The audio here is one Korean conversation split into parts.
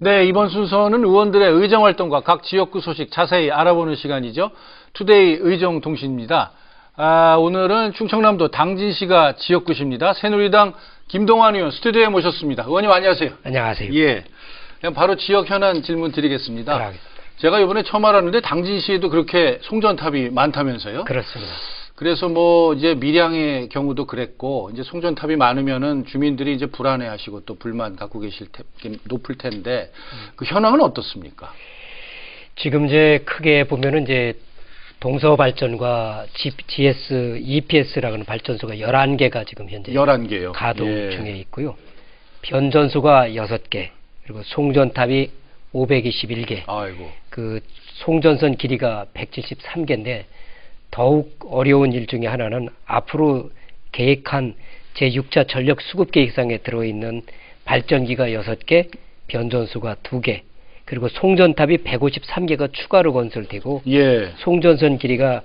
네, 이번 순서는 의원들의 의정활동과 각 지역구 소식 자세히 알아보는 시간이죠. 투데이 의정통신입니다. 오늘은 충청남도 당진시가 지역구십니다. 새누리당 김동완 의원 스튜디오에 모셨습니다. 의원님 안녕하세요. 안녕하세요. 예, 그냥 바로 지역 현안 질문 드리겠습니다. 그러겠습니다. 제가 이번에 처음 알았는데 당진시에도 그렇게 송전탑이 많다면서요? 그렇습니다. 그래서 뭐 이제 밀양의 경우도 그랬고 이제 송전탑이 많으면은 주민들이 이제 불안해하시고 또 불만 갖고 계실 높을 텐데 그 현황은 어떻습니까? 지금 이제 크게 보면은 이제 동서 발전과 GS, EPS라는 발전소가 11개가 지금 현재 11개요. 가동 예. 중에 있고요. 변전소가 6개, 그리고 송전탑이 521개. 아이고. 그 송전선 길이가 173개인데 더욱 어려운 일 중에 하나는 앞으로 계획한 제6차 전력 수급 계획상에 들어있는 발전기가 6개, 변전소가 2개, 그리고 송전탑이 153개가 추가로 건설되고 예. 송전선 길이가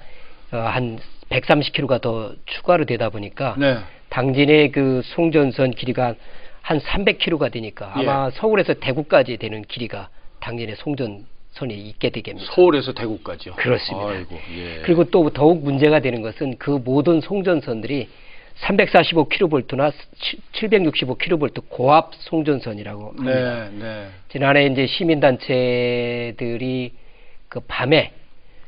한 130km가 더 추가로 되다 보니까 네. 당진의 그 송전선 길이가 한 300km가 되니까 아마 예. 서울에서 대구까지 되는 길이가 당진의 송전선이 있게 되겠습니다. 서울에서 대구까지요. 그렇습니다. 아이고. 예. 그리고 또 더욱 문제가 되는 것은 그 모든 송전선들이 345kV나 765kV 고압 송전선이라고 합니다. 네, 네. 지난해 이제 시민단체들이 그 밤에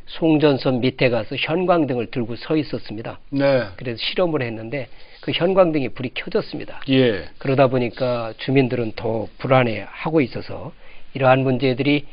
송전선 밑에 가서 현광등을 들고 서 있었습니다. 네. 그래서 실험을 했는데 그 현광등이 불이 켜졌습니다. 예. 그러다 보니까 주민들은 더 불안해하고 있어서 이러한 문제들이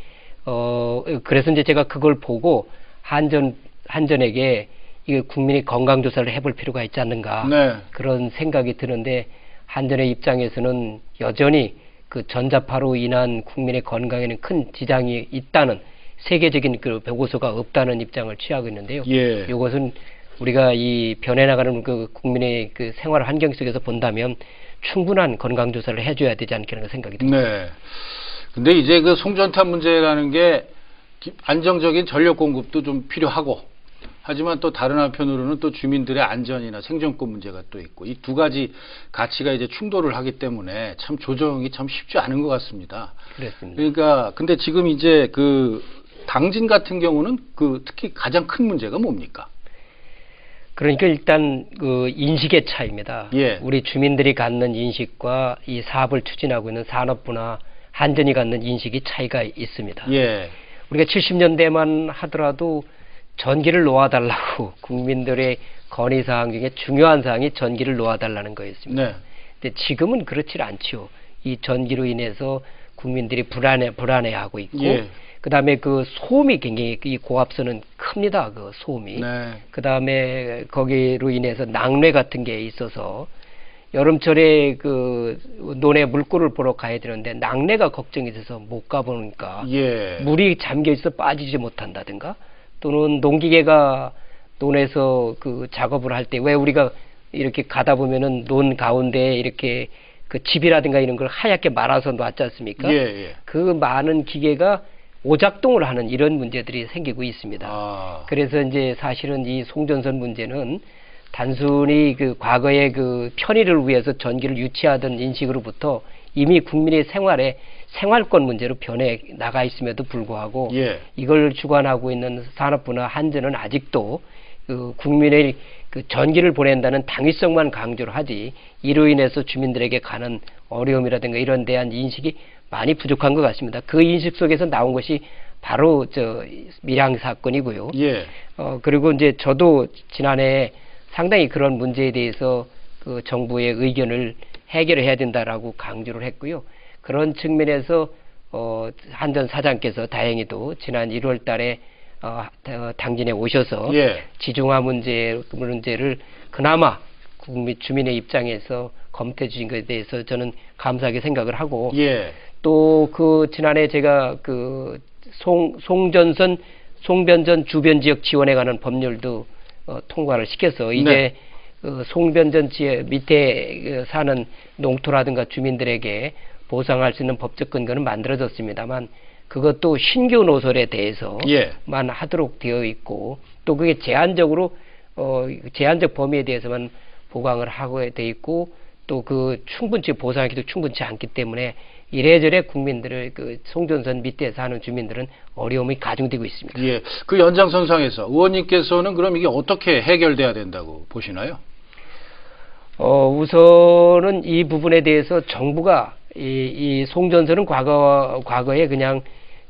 그래서 이제 제가 그걸 보고 한전에게 이 국민의 건강 조사를 해볼 필요가 있지 않는가 네. 그런 생각이 드는데 한전의 입장에서는 여전히 그 전자파로 인한 국민의 건강에는 큰 지장이 있다는 세계적인 그 보고서가 없다는 입장을 취하고 있는데요. 예. 이것은 우리가 이 변해나가는 그 국민의 그 생활 환경 속에서 본다면 충분한 건강 조사를 해줘야 되지 않겠는가 생각이 듭니다. 네. 근데 이제 그 송전탑 문제라는 게 안정적인 전력 공급도 좀 필요하고 하지만 또 다른 한편으로는 또 주민들의 안전이나 생존권 문제가 또 있고 이 두 가지 가치가 이제 충돌을 하기 때문에 참 조정이 참 쉽지 않은 것 같습니다. 그렇습니다. 그러니까 근데 지금 이제 그 당진 같은 경우는 그 특히 가장 큰 문제가 뭡니까? 그러니까 일단 그 인식의 차이입니다. 예. 우리 주민들이 갖는 인식과 이 사업을 추진하고 있는 산업부나 한전이 갖는 인식이 차이가 있습니다. 예. 우리가 70년대만 하더라도 전기를 놓아달라고 국민들의 건의사항 중에 중요한 사항이 전기를 놓아달라는 거였습니다. 네. 근데 지금은 그렇지 않죠. 이 전기로 인해서 국민들이 불안해하고 있고, 예. 그 다음에 그 소음이 굉장히 이 고압선은 큽니다. 그 소음이. 네. 그 다음에 거기로 인해서 낙뢰 같은 게 있어서 여름철에 그 논에 물꼬를 보러 가야 되는데 낙뢰가 걱정이 돼서 못 가보니까 예. 물이 잠겨 있어 빠지지 못한다든가 또는 농기계가 논에서 그 작업을 할 때 왜 우리가 이렇게 가다 보면은 논 가운데 이렇게 그 집이라든가 이런 걸 하얗게 말아서 놨지 않습니까? 예, 예. 그 많은 기계가 오작동을 하는 이런 문제들이 생기고 있습니다. 아. 그래서 이제 사실은 이 송전선 문제는 단순히 그 과거의 그 편의를 위해서 전기를 유치하던 인식으로부터 이미 국민의 생활에 생활권 문제로 변해 나가 있음에도 불구하고 예. 이걸 주관하고 있는 산업부나 한전은 아직도 그 국민의 그 전기를 보낸다는 당위성만 강조를 하지 이로 인해서 주민들에게 가는 어려움이라든가 이런 대한 인식이 많이 부족한 것 같습니다. 그 인식 속에서 나온 것이 바로 저 밀양 사건이고요. 예. 그리고 이제 저도 지난해 상당히 그런 문제에 대해서 그 정부의 의견을 해결해야 된다라고 강조를 했고요. 그런 측면에서 한전 사장께서 다행히도 지난 1월 달에 당진에 오셔서 예. 지중화 문제를 그나마 주민의 입장에서 검토해 주신 것에 대해서 저는 감사하게 생각을 하고 예. 또 그 지난해 제가 그 송변전 주변 지역 지원에 관한 법률도 통과를 시켜서 이제 네. 송변전 지역 밑에 사는 농토라든가 주민들에게 보상할 수 있는 법적 근거는 만들어졌습니다만 그것도 신규 노설에 대해서만 예. 하도록 되어 있고 또 그게 제한적 범위에 대해서만 보강을 하고 돼 있고 또 그 충분치 보상하기도 충분치 않기 때문에 이래저래 국민들을 그 송전선 밑에 사는 주민들은 어려움이 가중되고 있습니다. 예. 그 연장선상에서 의원님께서는 그럼 이게 어떻게 해결돼야 된다고 보시나요? 우선은 이 부분에 대해서 정부가 이 송전선은 과거에 그냥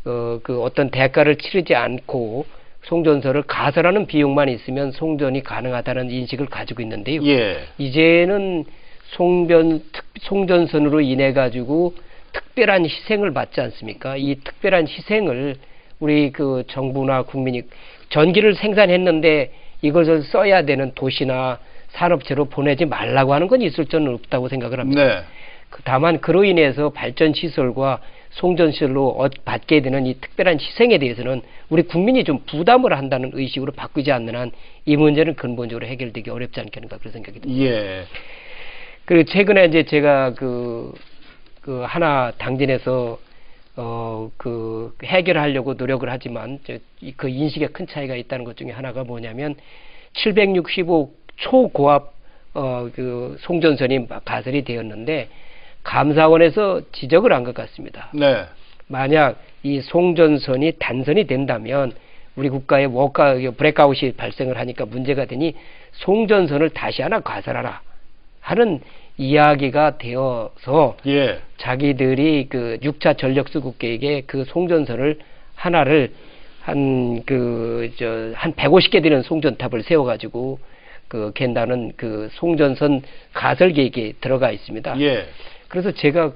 그 어떤 대가를 치르지 않고 송전선을 가설하는 비용만 있으면 송전이 가능하다는 인식을 가지고 있는데요. 예. 이제는 송전선으로 인해 가지고 특별한 희생을 받지 않습니까? 이 특별한 희생을 우리 그 정부나 국민이 전기를 생산했는데 이것을 써야 되는 도시나 산업체로 보내지 말라고 하는 건 있을 수는 없다고 생각을 합니다. 네. 다만 그로 인해서 발전 시설과 송전시설로 받게 되는 이 특별한 희생에 대해서는 우리 국민이 좀 부담을 한다는 의식으로 바꾸지 않는 한 이 문제는 근본적으로 해결되기 어렵지 않겠는가 그런 생각이 듭니다. 예. 그리고 최근에 이제 제가 그 하나 당진에서 그 해결하려고 노력을 하지만 그 인식에 큰 차이가 있다는 것 중에 하나가 뭐냐면 765 초고압 그 송전선이 가설이 되었는데 감사원에서 지적을 한 것 같습니다. 네. 만약 이 송전선이 단선이 된다면 우리 국가에 브레이크아웃이 발생을 하니까 문제가 되니 송전선을 다시 하나 가설하라 하는 이야기가 되어서 예. 자기들이 그 6차 전력수급계획에 그 송전선을 하나를 한 150개 되는 송전탑을 세워가지고 그 갠다는 그 송전선 가설 계획에 들어가 있습니다. 예. 그래서 제가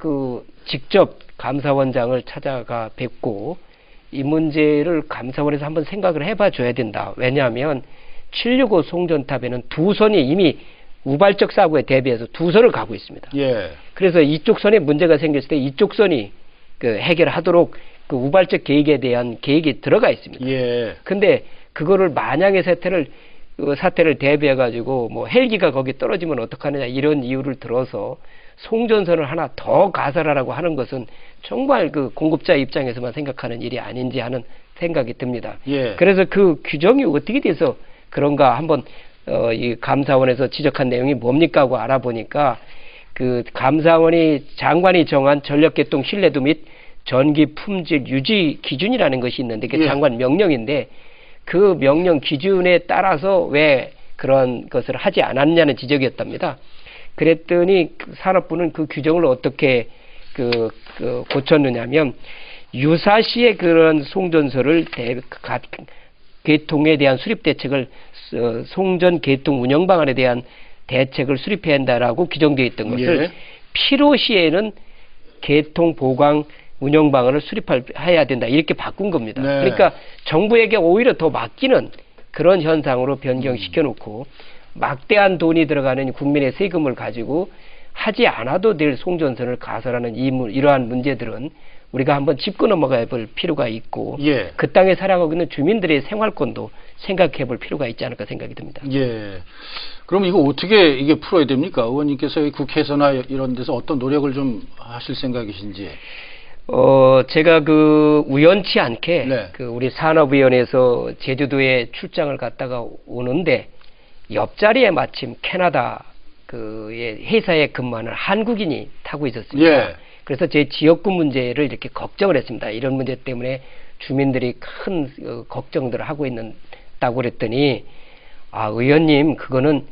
직접 감사원장을 찾아가 뵙고 이 문제를 감사원에서 한번 생각을 해봐 줘야 된다. 왜냐하면 765 송전탑에는 두 선이 이미 우발적 사고에 대비해서 두 선을 가고 있습니다. 예. 그래서 이쪽 선에 문제가 생겼을 때 이쪽 선이 그 해결하도록 그 우발적 계획에 대한 계획이 들어가 있습니다. 예. 근데 그거를 만약의 사태를 대비해 가지고 뭐 헬기가 거기 떨어지면 어떡하느냐 이런 이유를 들어서 송전선을 하나 더 가설하라고 하는 것은 정말 그 공급자 입장에서만 생각하는 일이 아닌지 하는 생각이 듭니다. 예. 그래서 그 규정이 어떻게 돼서 그런가 한번 이 감사원에서 지적한 내용이 뭡니까 하고 알아보니까 그 감사원이 장관이 정한 전력계통 신뢰도 및 전기 품질 유지 기준이라는 것이 있는데 그게 예. 장관 명령인데 그 명령 기준에 따라서 왜 그런 것을 하지 않았냐는 지적이었답니다. 그랬더니 산업부는 그 규정을 어떻게 고쳤느냐면 유사시에 그런 송전소를 개통에 대한 수립 대책을 송전 개통 운영 방안에 대한 대책을 수립해야 한다라고 규정되어 있던 것을 예. 필요시에는 개통 보강 운영 방안을 수립해야 된다 이렇게 바꾼 겁니다. 네. 그러니까 정부에게 오히려 더 맡기는 그런 현상으로 변경시켜 놓고 막대한 돈이 들어가는 국민의 세금을 가지고 하지 않아도 될 송전선을 가설하는 이러한 문제들은 우리가 한번 짚고 넘어가 볼 필요가 있고 예. 그 땅에 살아가고 있는 주민들의 생활권도 생각해 볼 필요가 있지 않을까 생각이 듭니다. 예. 그럼 이거 어떻게 이게 풀어야 됩니까? 의원님께서 국회에서나 이런 데서 어떤 노력을 좀 하실 생각이신지. 제가 우연치 않게 네. 우리 산업위원회에서 제주도에 출장을 갔다가 오는데 옆자리에 마침 캐나다 회사에 근무하는 한국인이 타고 있었습니다. 예. 그래서 제 지역구 문제를 이렇게 걱정을 했습니다. 이런 문제 때문에 주민들이 큰 걱정들을 하고 있다고 그랬더니 의원님 그거는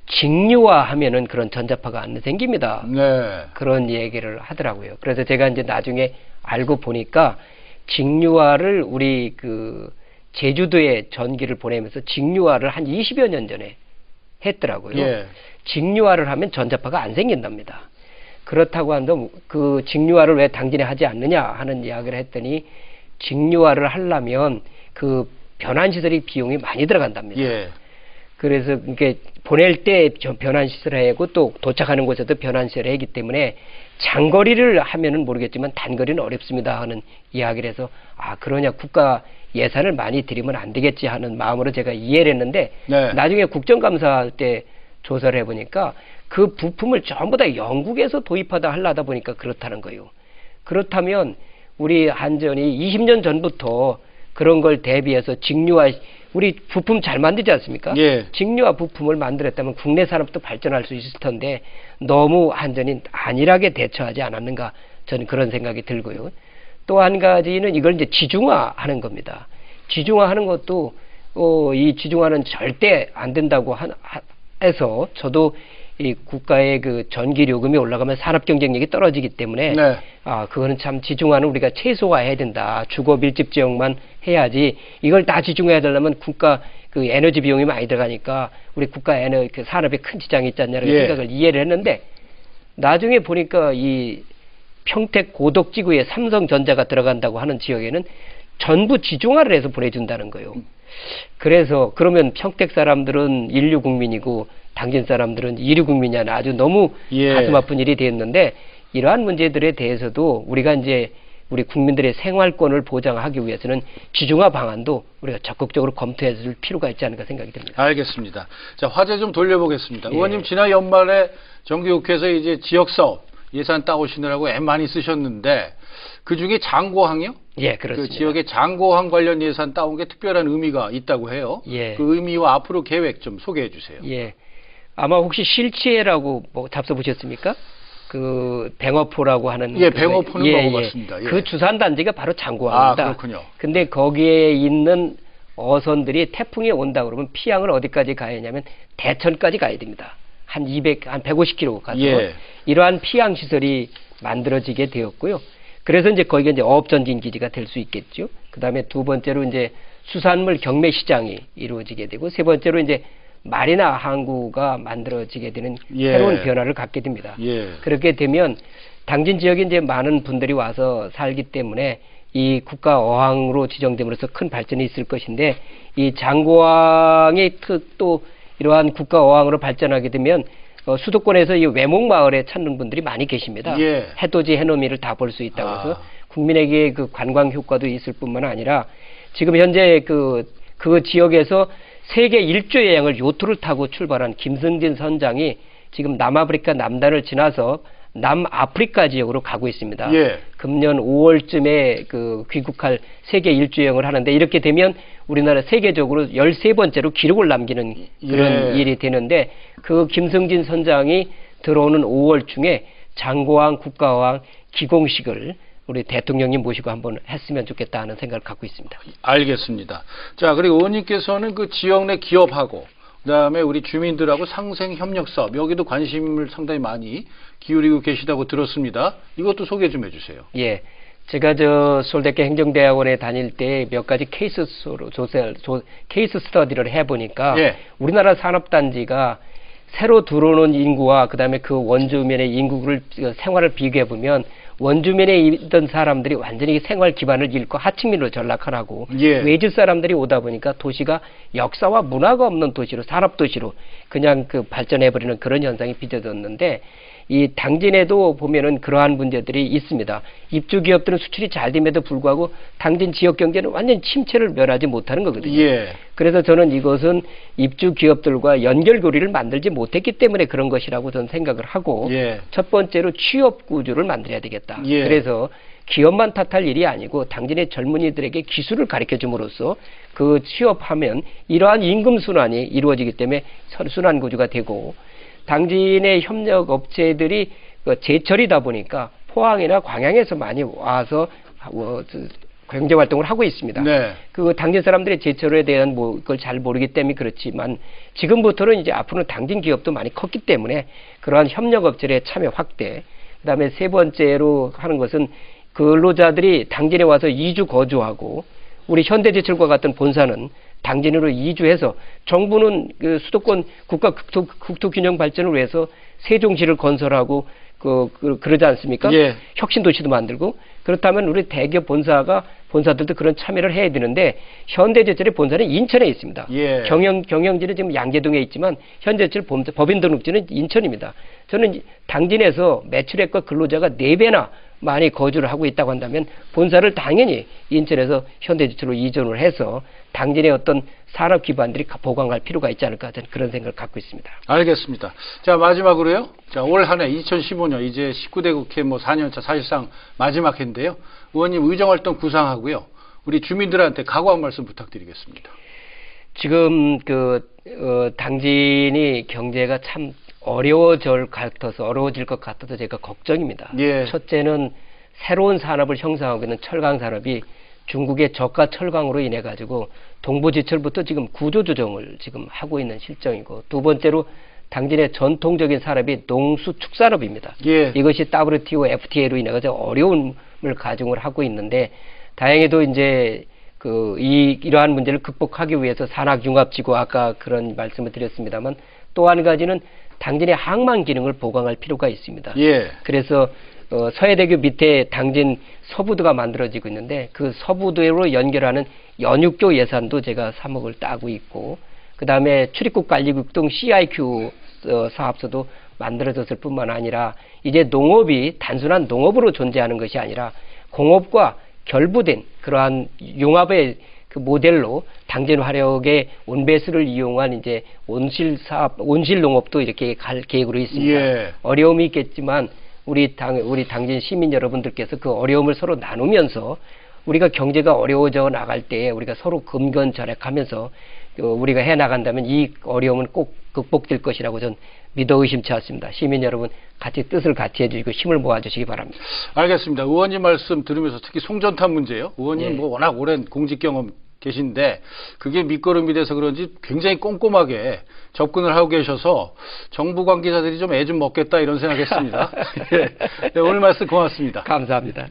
직류화하면은 그런 전자파가 안 생깁니다. 네. 그런 얘기를 하더라고요. 그래서 제가 이제 나중에 알고 보니까 직류화를 우리 제주도에 전기를 보내면서 직류화를 한 20여 년 전에 했더라고요. 예. 직류화를 하면 전자파가 안 생긴답니다. 그렇다고 한데 그 직류화를 왜 당진에 하지 않느냐 하는 이야기를 했더니 직류화를 하려면 그 변환시설이 비용이 많이 들어간답니다. 예. 그래서 이게 보낼 때 변환시설을 하고 또 도착하는 곳에도 변환시설을 하기 때문에 장거리를 하면은 모르겠지만 단거리는 어렵습니다 하는 이야기를 해서 그러냐 국가 예산을 많이 들이면 안 되겠지 하는 마음으로 제가 이해를 했는데 네. 나중에 국정감사 때 조사를 해보니까 그 부품을 전부 다 영국에서 도입하다 하려다 보니까 그렇다는 거예요. 그렇다면 우리 한전이 20년 전부터 그런 걸 대비해서 직류화 우리 부품 잘 만들지 않습니까? 예. 직류화 부품을 만들었다면 국내 산업도 발전할 수 있을 텐데 너무 한전이 안일하게 대처하지 않았는가 저는 그런 생각이 들고요. 또 한 가지는 이걸 이제 지중화하는 겁니다. 지중화하는 것도 이 지중화는 절대 안 된다고 해서 저도 이 국가의 그 전기 요금이 올라가면 산업 경쟁력이 떨어지기 때문에 네. 그거는 참 지중화는 우리가 최소화해야 된다. 주거 밀집 지역만 해야지 이걸 다 지중화해야 되려면 국가 그 에너지 비용이 많이 들어가니까 우리 국가 그 산업에 큰 지장이 있지 않냐는 예. 생각을 이해를 했는데 나중에 보니까 이 평택 고덕지구에 삼성전자가 들어간다고 하는 지역에는 전부 지중화를 해서 보내준다는 거예요. 그래서 그러면 평택 사람들은 인류 국민이고 당진 사람들은 이류 국민이 아주 너무 예. 가슴 아픈 일이 되었는데 이러한 문제들에 대해서도 우리가 이제 우리 국민들의 생활권을 보장하기 위해서는 지중화 방안도 우리가 적극적으로 검토해 줄 필요가 있지 않을까 생각이 듭니다. 알겠습니다. 자, 화제 좀 돌려보겠습니다. 예. 의원님 지난 연말에 정기국회에서 이제 지역사업 예산 따오시느라고 애 많이 쓰셨는데 그 중에 장고항이요? 예, 그 그렇습니다. 지역의 장고항 관련 예산 따온 게 특별한 의미가 있다고 해요. 예. 그 의미와 앞으로 계획 좀 소개해 주세요. 예. 아마 혹시 실치해라고 뭐 잡숴 보셨습니까? 그 뱅어포라고 하는 예, 뱅어포는 먹어봤습니다. 예. 그 주산 단지가 바로 장고항입니다. 그렇군요. 근데 거기에 있는 어선들이 태풍이 온다 그러면 피항을 어디까지 가야 하냐면 대천까지 가야 됩니다. 한 150km 가서 예. 이러한 피항 시설이 만들어지게 되었고요. 그래서 이제 거기가 이제 어업전진 기지가 될 수 있겠죠. 그다음에 두 번째로 이제 수산물 경매 시장이 이루어지게 되고 세 번째로 이제 마리나 항구가 만들어지게 되는 예. 새로운 변화를 갖게 됩니다. 예. 그렇게 되면 당진 지역에 이제 많은 분들이 와서 살기 때문에 이 국가 어항으로 지정됨으로써 큰 발전이 있을 것인데 이 장고항이 또 이러한 국가 어항으로 발전하게 되면 수도권에서 이 외목 마을에 찾는 분들이 많이 계십니다. 예. 해돋이 해넘이를 다 볼 수 있다고 해서 국민에게 그 관광 효과도 있을 뿐만 아니라 지금 현재 그 지역에서 세계 일주 여행을 요트를 타고 출발한 김승진 선장이 지금 남아프리카 남단을 지나서 남아프리카 지역으로 가고 있습니다. 예. 금년 5월쯤에 그 귀국할 세계 일주 여행을 하는데 이렇게 되면 우리나라 세계적으로 13번째로 기록을 남기는 그런 예. 일이 되는데 그 김승진 선장이 들어오는 5월 중에 장고항 국가어항 기공식을 우리 대통령님 모시고 한번 했으면 좋겠다 하는 생각을 갖고 있습니다. 알겠습니다. 자, 그리고 의원님께서는 그 지역 내 기업하고 그다음에 우리 주민들하고 상생 협력 사업 여기도 관심을 상당히 많이 기울이고 계시다고 들었습니다. 이것도 소개 좀 해주세요. 예, 제가 서울대학교 행정대학원에 다닐 때 몇 가지 케이스 스터디를 해보니까 예. 우리나라 산업단지가 새로 들어오는 인구와 그다음에 그 원주민의 인구를 생활을 비교해 보면 원주민에 있던 사람들이 완전히 생활 기반을 잃고 하층민으로 전락하라고 예. 외지 사람들이 오다 보니까 도시가 역사와 문화가 없는 도시로 산업 도시로 그냥 그 발전해 버리는 그런 현상이 빚어졌는데 이 당진에도 보면은 그러한 문제들이 있습니다. 입주 기업들은 수출이 잘 됨에도 불구하고 당진 지역 경제는 완전 침체를 면하지 못하는 거거든요. 예. 그래서 저는 이것은 입주 기업들과 연결고리를 만들지 못했기 때문에 그런 것이라고 저는 생각을 하고 예. 첫 번째로 취업 구조를 만들어야 되겠다. 예. 그래서 기업만 탓할 일이 아니고 당진의 젊은이들에게 기술을 가르쳐 줌으로써 그 취업하면 이러한 임금 순환이 이루어지기 때문에 선순환 구조가 되고 당진의 협력 업체들이 제철이다 보니까 포항이나 광양에서 많이 와서 경제 활동을 하고 있습니다. 네. 그 당진 사람들의 제철에 대한 그걸 잘 모르기 때문에 그렇지만 지금부터는 이제 앞으로는 당진 기업도 많이 컸기 때문에 그러한 협력 업체의 참여 확대. 그다음에 세 번째로 하는 것은 근로자들이 당진에 와서 이주 거주하고 우리 현대제철과 같은 본사는 당진으로 이주해서 정부는 그 수도권 국가 국토균형 발전을 위해서 세종시를 건설하고 그러지 않습니까? 예. 혁신도시도 만들고 그렇다면 우리 대기업 본사들도 그런 참여를 해야 되는데 현대제철의 본사는 인천에 있습니다. 예. 경영지는 지금 양재동에 있지만 현대제철 법인 등록지는 인천입니다. 저는 당진에서 매출액과 근로자가 4배나 많이 거주를 하고 있다고 한다면 본사를 당연히 인천에서 현대제철로 이전을 해서 당진의 어떤 산업 기반들이 보강할 필요가 있지 않을까 저는 그런 생각을 갖고 있습니다. 알겠습니다. 자, 마지막으로요. 자, 올 한 해 2015년 이제 19대 국회 4년차 사실상 마지막 해인데요. 의원님 의정활동 구상하고요. 우리 주민들한테 각오 한 말씀 부탁드리겠습니다. 지금 당진이 경제가 참 어려워질 것 같아서 제가 걱정입니다. 예. 첫째는 새로운 산업을 형성하고 있는 철강 산업이 중국의 저가 철강으로 인해 가지고 동부지철부터 지금 구조조정을 지금 하고 있는 실정이고, 두 번째로 당진의 전통적인 산업이 농수축산업입니다. 예. 이것이 WTO, FTA로 인해 가지고 어려움을 가중을 하고 있는데, 다행히도 이제 이러한 문제를 극복하기 위해서 산학융합지구, 아까 그런 말씀을 드렸습니다만, 또 한 가지는 당진의 항만 기능을 보강할 필요가 있습니다. 예. 그래서 서해대교 밑에 당진 서부도가 만들어지고 있는데, 그 서부도로 연결하는 연육교 예산도 제가 3억을 따고 있고, 그 다음에 출입국 관리국 등 CIQ 사업소도 만들어졌을 뿐만 아니라, 이제 농업이 단순한 농업으로 존재하는 것이 아니라 공업과 결부된 그러한 융합의 그 모델로 당진 화력의 온배수를 이용한 이제 온실 사업, 온실 농업도 이렇게 갈 계획으로 있습니다. 예. 어려움이 있겠지만 우리 당진 시민 여러분들께서 그 어려움을 서로 나누면서, 우리가 경제가 어려워져 나갈 때 우리가 서로 금건절약하면서 우리가 해 나간다면 이 어려움은 꼭 극복될 것이라고 전 믿어 의심치 않습니다. 시민 여러분 같이 뜻을 같이 해주시고 힘을 모아주시기 바랍니다. 알겠습니다. 의원님 말씀 들으면서 특히 송전탑 문제요. 의원님 예. 뭐 워낙 오랜 공직 경험 계신데 그게 밑거름이 돼서 그런지 굉장히 꼼꼼하게 접근을 하고 계셔서 정부 관계자들이 좀 애 좀 먹겠다 이런 생각했습니다. 예. 네, 오늘 말씀 고맙습니다. 감사합니다.